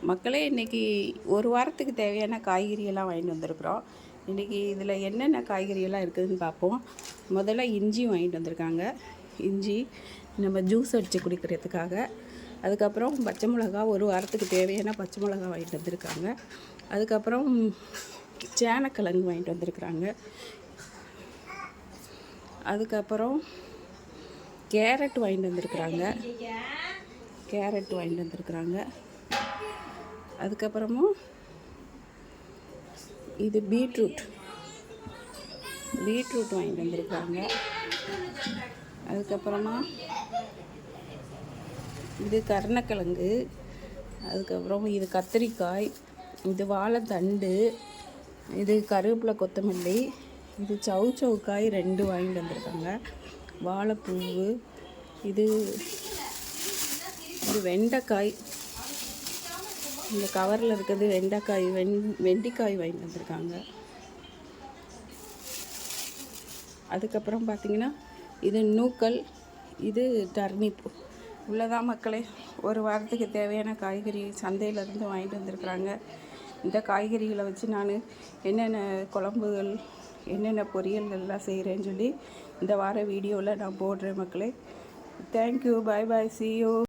மக்களே, இன்றைக்கி ஒரு வாரத்துக்கு தேவையான காய்கறியெல்லாம் வாங்கிட்டு வந்திருக்குறோம். இன்றைக்கி இதில் என்னென்ன காய்கறியெல்லாம் இருக்குதுன்னு பார்ப்போம். முதல்ல இஞ்சி வாங்கிட்டு வந்திருக்காங்க. இஞ்சி நம்ம ஜூஸ் அடித்து குடிக்கிறதுக்காக. அதுக்கப்புறம் பச்சை மிளகா, ஒரு வாரத்துக்கு தேவையான பச்சை மிளகா வாங்கிட்டு வந்திருக்காங்க. அதுக்கப்புறம் சேனக்கிழங்கு வாங்கிட்டு வந்திருக்குறாங்க. அதுக்கப்புறம் கேரட் வாங்கிட்டு வந்திருக்குறாங்க. அதுக்கப்புறமும் இது பீட்ரூட் வாங்கிட்டு வந்திருக்காங்க. அதுக்கப்புறமா இது கருணக்கிழங்கு. அதுக்கப்புறம் இது கத்திரிக்காய், இது வாழைத்தண்டு, இது கருவேப்பிலை, கொத்தமல்லி, இது சவுக்காய் 2 வாங்கிட்டு வந்திருக்காங்க. வாழைப்பூவு, இது வெண்டைக்காய், இந்த கவரில் இருக்கிறது வெண்டைக்காய், வெண்டிக்காய் வாங்கிட்டு வந்திருக்காங்க. அதுக்கப்புறம் பார்த்திங்கன்னா இது நூக்கல், இது டர்னிப். உள்ளதான் மக்களே, ஒரு வாரத்துக்கு தேவையான காய்கறி சந்தையிலேருந்து வாங்கிட்டு வந்திருக்குறாங்க. இந்த காய்கறிகளை வச்சு நான் என்னென்ன குழம்புகள், என்னென்ன பொரியல்கள்லாம் செய்கிறேன்னு சொல்லி இந்த வார வீடியோவில் நான் போடுறேன் மக்களே. Thank you, bye bye, see you.